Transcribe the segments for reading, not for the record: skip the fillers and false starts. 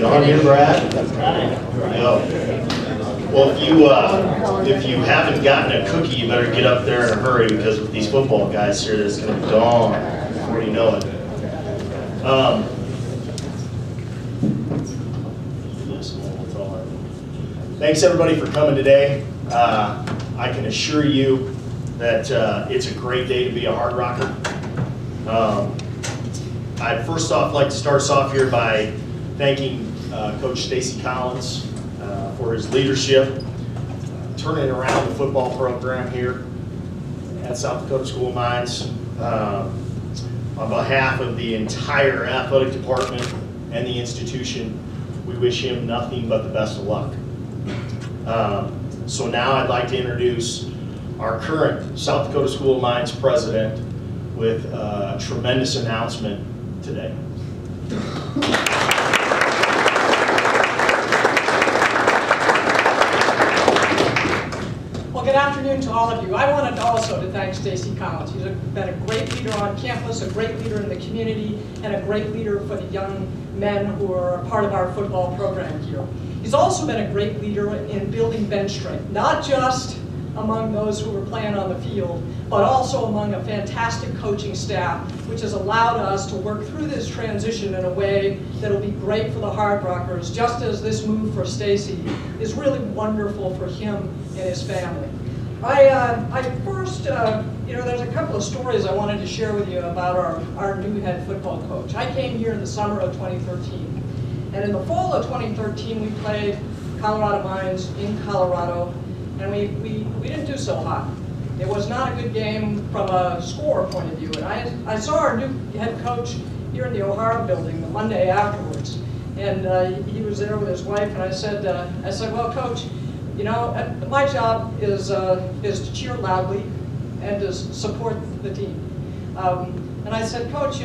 on here, Brad? Yo. Well, if you haven't gotten a cookie, you better get up there in a hurry, because with these football guys here, it's going to be gone before you know it. Thanks everybody for coming today. I can assure you that it's a great day to be a Hardrocker. I'd first off like to start us off here by thanking Coach Stacy Collins for his leadership, turning around the football program here at South Dakota School of Mines. On behalf of the entire athletic department and the institution, we wish him nothing but the best of luck. So now I'd like to introduce our current South Dakota School of Mines president with a tremendous announcement today. Well, good afternoon to all of you. I wanted also to thank Stacy Collins. He's been a great leader on campus, a great leader in the community, and a great leader for the young men who are a part of our football program here. He's also been a great leader in building bench strength, not just among those who were playing on the field, but also among a fantastic coaching staff, which has allowed us to work through this transition in a way that will be great for the Hardrockers, just as this move for Stacy is really wonderful for him and his family. I first, there's a couple of stories I wanted to share with you about our new head football coach. I came here in the summer of 2013, and in the fall of 2013, we played Colorado Mines in Colorado, and we didn't do so hot. It was not a good game from a score point of view. And I saw our new head coach here in the O'Hara building the Monday afterwards, and he was there with his wife. And I said, well, Coach, my job is to cheer loudly and to support the team. And I said, Coach,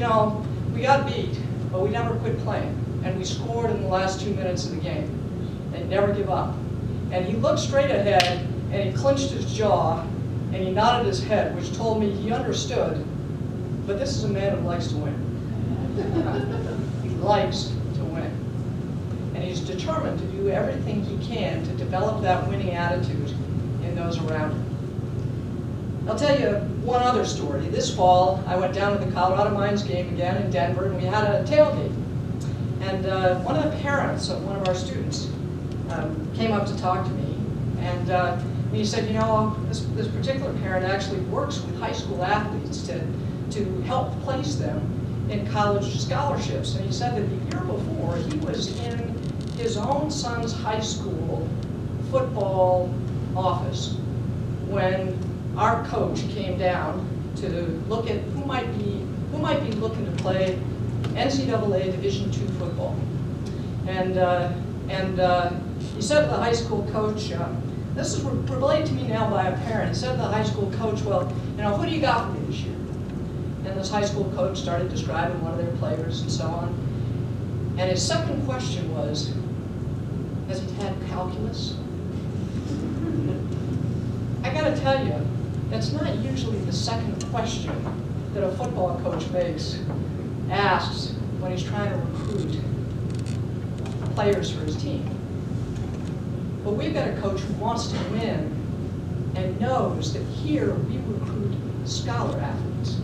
we got beat, but we never quit playing, and we scored in the last 2 minutes of the game, and never give up. And he looked straight ahead, and he clenched his jaw, and he nodded his head, which told me he understood, but this is a man who likes to win. He likes to win. And he's determined to do everything he can to develop that winning attitude in those around him. I'll tell you one other story. This fall, I went down to the Colorado Mines game again in Denver, and we had a tailgate. And one of the parents of one of our students came up to talk to me, and he said, this particular parent actually works with high school athletes to help place them in college scholarships. And he said that the year before, he was in his own son's high school football office when our coach came down to look at who might be looking to play NCAA Division II football. And he said to the high school coach, this is relayed to me now by a parent, he said to the high school coach, well, who do you got for me this year? And this high school coach started describing one of their players and so on. And his second question was, has he had calculus? I gotta tell you, that's not usually the second question that a football coach asks when he's trying to recruit players for his team. But we've got a coach who wants to win and knows that here we recruit scholar athletes.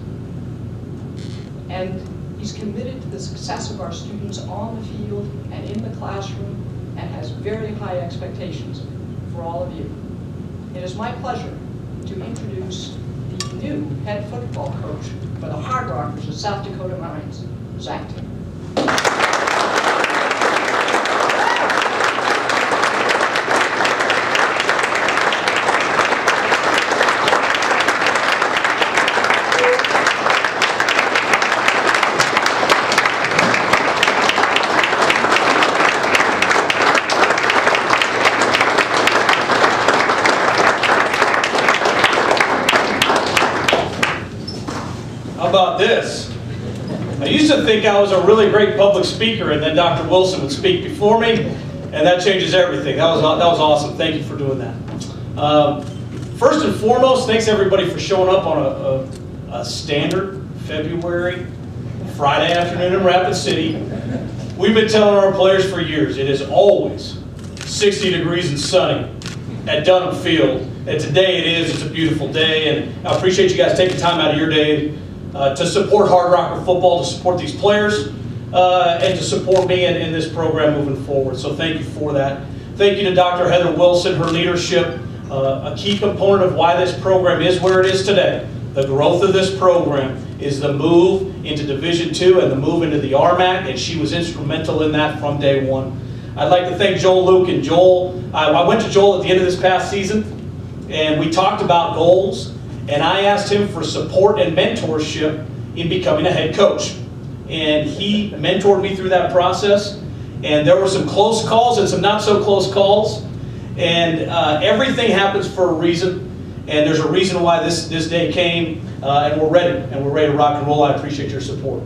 And he's committed to the success of our students on the field and in the classroom, and has very high expectations for all of you. It is my pleasure to introduce the new head football coach for the Hardrockers of South Dakota Mines, Zach Taylor. How about this? I used to think I was a really great public speaker, and then Dr. Wilson would speak before me, and that changes everything. That was awesome. Thank you for doing that. First and foremost, thanks everybody for showing up on a standard February Friday afternoon in Rapid City. We've been telling our players for years, it is always 60 degrees and sunny at Dunham Field. And today it is. It's a beautiful day. And I appreciate you guys taking time out of your day to support Hardrocker football, to support these players, and to support me in this program moving forward. So thank you for that. Thank you to Dr. Heather Wilson, her leadership, a key component of why this program is where it is today. The growth of this program is the move into Division II and the move into the RMAC, and she was instrumental in that from day one. I'd like to thank Joel Luke. And Joel, I went to Joel at the end of this past season, and we talked about goals, and I asked him for support and mentorship in becoming a head coach. And he mentored me through that process, and there were some close calls and some not so close calls, and everything happens for a reason. And there's a reason why this day came, and we're ready to rock and roll. I appreciate your support.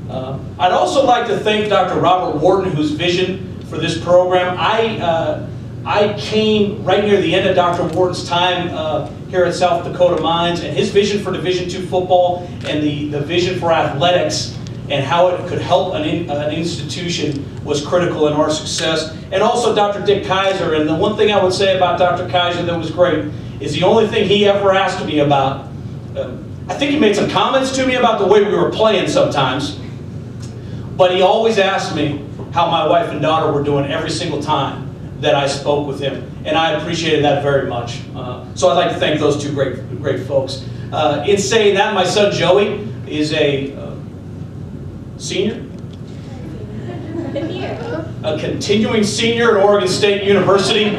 I'd also like to thank Dr. Robert Wharton, whose vision for this program. I came right near the end of Dr. Wharton's time here at South Dakota Mines, and his vision for Division II football and the vision for athletics and how it could help an institution was critical in our success. And also Dr. Dick Kaiser. And the one thing I would say about Dr. Kaiser that was great is the only thing he ever asked me about, I think he made some comments to me about the way we were playing sometimes, but he always asked me how my wife and daughter were doing every single time that I spoke with him, and I appreciated that very much. So I'd like to thank those two great folks. In saying that, my son Joey is a senior? A continuing senior at Oregon State University.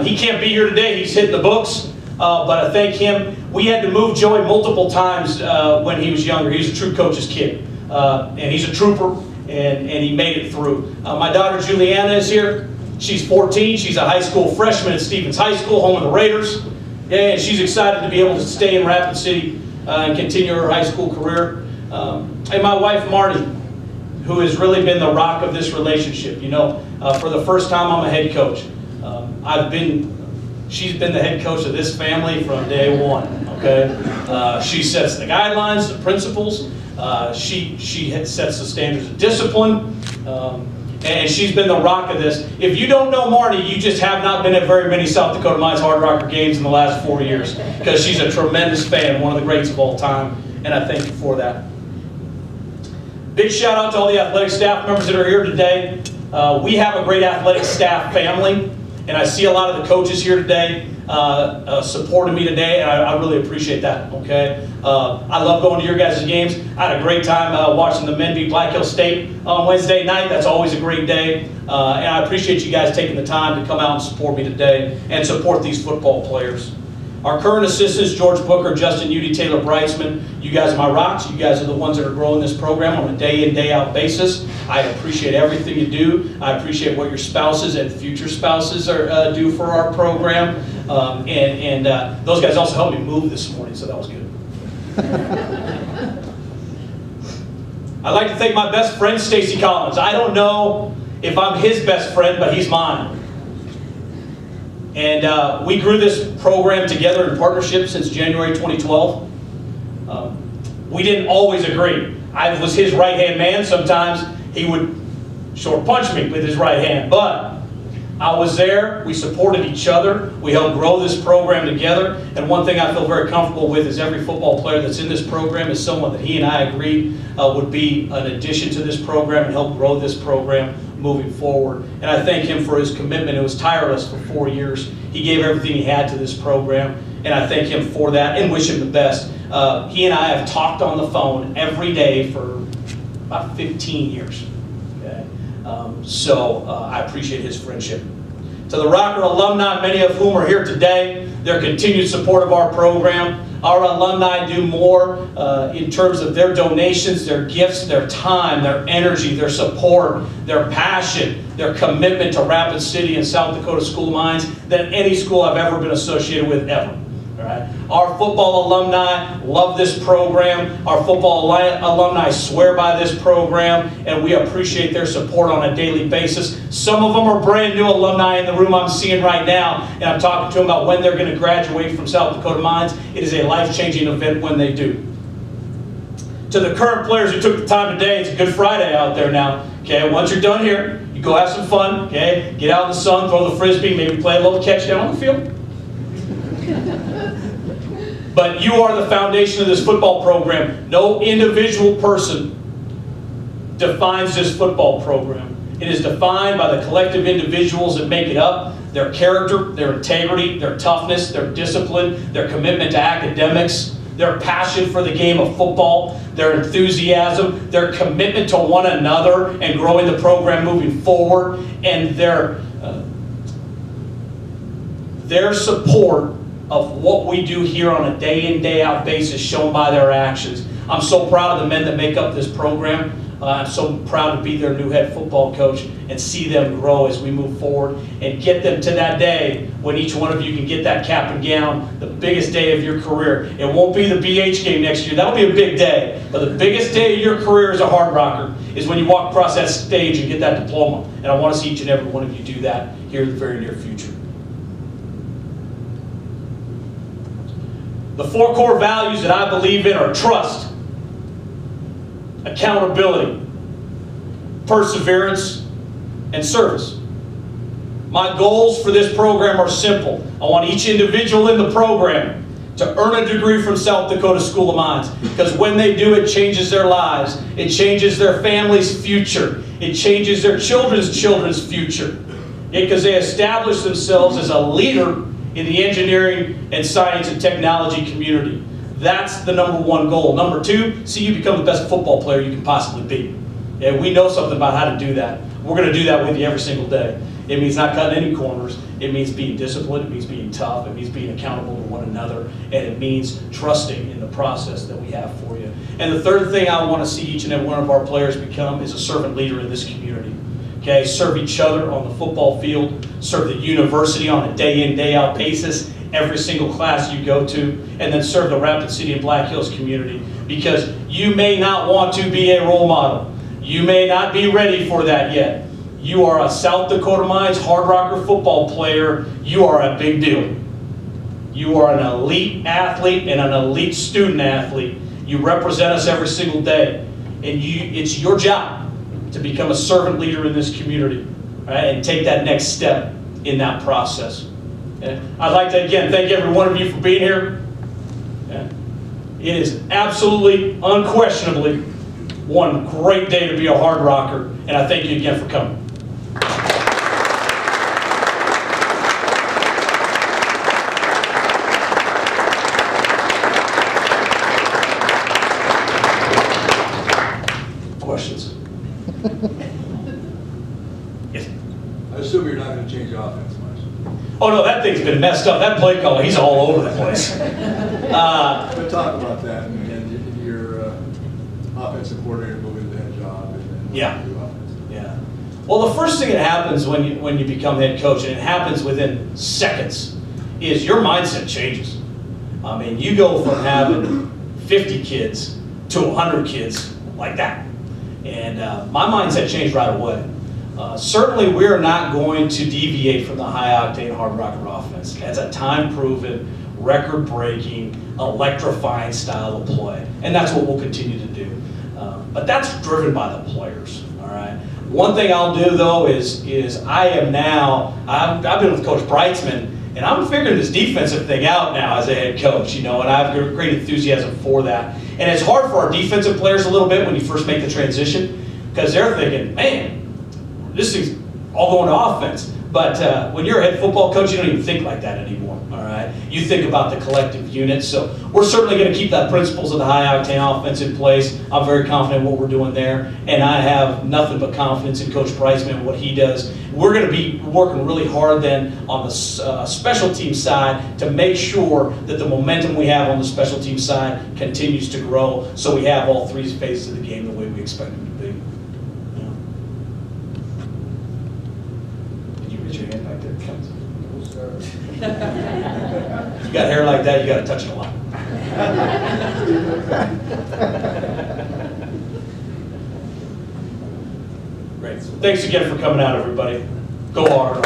He can't be here today, he's hitting the books, but I thank him. We had to move Joey multiple times when he was younger. He was a true coach's kid, and he's a trooper, and he made it through. My daughter Juliana is here. She's 14, she's a high school freshman at Stevens High School, home of the Raiders. Yeah, and she's excited to be able to stay in Rapid City and continue her high school career. And my wife Marty, who has really been the rock of this relationship. You know, for the first time I'm a head coach. She's been the head coach of this family from day one, okay? She sets the guidelines, the principles. She sets the standards of discipline. And she's been the rock of this. If you don't know Marty, you just have not been at very many South Dakota Mines Hardrocker games in the last 4 years, because she's a tremendous fan, one of the greats of all time, and I thank you for that. Big shout out to all the athletic staff members that are here today. We have a great athletic staff family, and I see a lot of the coaches here today supporting me today, and I really appreciate that, okay? I love going to your guys' games. I had a great time watching the men beat Black Hill State on Wednesday night. That's always a great day, and I appreciate you guys taking the time to come out and support me today and support these football players. Our current assistants, George Booker, Justin Udy, Taylor Breitzman, you guys are my rocks. You guys are the ones that are growing this program on a day-in, day-out basis. I appreciate everything you do. I appreciate what your spouses and future spouses do for our program. Those guys also helped me move this morning, so that was good. I'd like to thank my best friend, Stacy Collins. I don't know if I'm his best friend, but he's mine. And we grew this program together in partnership since January 2012. We didn't always agree. I was his right-hand man. Sometimes he would short punch me with his right hand. But I was there. We supported each other. We helped grow this program together. And one thing I feel very comfortable with is every football player that's in this program is someone that he and I agreed would be an addition to this program and help grow this program moving forward. And I thank him for his commitment. It was tireless for 4 years. He gave everything he had to this program, and I thank him for that and wish him the best. He and I have talked on the phone every day for about 15 years. Okay? I appreciate his friendship. To the Rocker alumni, many of whom are here today, their continued support of our program. Our alumni do more in terms of their donations, their gifts, their time, their energy, their support, their passion, their commitment to Rapid City and South Dakota School of Mines than any school I've ever been associated with ever. Right? Our football alumni love this program. Our football alumni swear by this program, and we appreciate their support on a daily basis. Some of them are brand new alumni in the room I'm seeing right now, and I'm talking to them about when they're going to graduate from South Dakota Mines. It is a life-changing event when they do. To the current players who took the time today, it's a Good Friday out there now. Okay, once you're done here, you go have some fun. Okay, get out in the sun, throw the frisbee, maybe play a little catch down on the field. But you are the foundation of this football program. No individual person defines this football program. It is defined by the collective individuals that make it up. Their character, their integrity, their toughness, their discipline, their commitment to academics, their passion for the game of football, their enthusiasm, their commitment to one another and growing the program moving forward, and their support of what we do here on a day in, day out basis shown by their actions. I'm so proud of the men that make up this program. I'm so proud to be their new head football coach and see them grow as we move forward and get them to that day when each one of you can get that cap and gown, the biggest day of your career. It won't be the BH game next year. That'll be a big day. But the biggest day of your career as a Hardrocker is when you walk across that stage and get that diploma. And I want to see each and every one of you do that here in the very near future. The 4 core values that I believe in are trust, accountability, perseverance, and service. My goals for this program are simple. I want each individual in the program to earn a degree from South Dakota School of Mines, because when they do, it changes their lives. It changes their family's future. It changes their children's future. Because they establish themselves as a leader in the engineering and science and technology community. That's the #1 goal. Number 2, see you become the best football player you can possibly be. And we know something about how to do that. We're going to do that with you every single day. It means not cutting any corners. It means being disciplined. It means being tough. It means being accountable to one another. And it means trusting in the process that we have for you. And the third thing I want to see each and every one of our players become is a servant leader in this community. Okay, serve each other on the football field, serve the university on a day in, day out basis, every single class you go to, and then serve the Rapid City and Black Hills community. Because you may not want to be a role model. You may not be ready for that yet. You are a South Dakota Mines Hardrocker football player. You are a big deal. You are an elite athlete and an elite student athlete. You represent us every single day. And it's your job to become a servant leader in this community, right, and take that next step in that process. And I'd like to, again, thank every one of you for being here. It is absolutely, unquestionably, one great day to be a Hardrocker, and I thank you again for coming. Questions? Yes. I assume you're not going to change the offense much. Oh no, that thing's been messed up. That play caller, he's all over the place. But talk about that and your offensive coordinator moving to the head job and then Yeah. new offense. Yeah. Well, the first thing that happens when you become head coach, and it happens within seconds, is your mindset changes. I mean, you go from having 50 kids to 100 kids like that. And my mindset changed right away. Certainly, we're not going to deviate from the high-octane Hardrocker offense. That's a time-proven, record-breaking, electrifying style of play. And that's what we'll continue to do. But that's driven by the players, all right? One thing I'll do, though, is I've been with Coach Breitzman, and I'm figuring this defensive thing out now as a head coach, you know, and I have great enthusiasm for that. And it's hard for our defensive players a little bit when you first make the transition, because they're thinking, man, this thing's all going to offense. But when you're a head football coach, you don't even think like that anymore, all right? You think about the collective unit. So we're certainly going to keep that principles of the high-octane offense in place. I'm very confident in what we're doing there. And I have nothing but confidence in Coach Breitzman and what he does. We're going to be working really hard then on the special team side to make sure that the momentum we have on the special team side continues to grow, so we have all 3 phases of the game the way we expect them to be. Your hand back there, Kent. You got hair like that, you got to touch it a lot. Great. Thanks again for coming out, everybody. Go hard.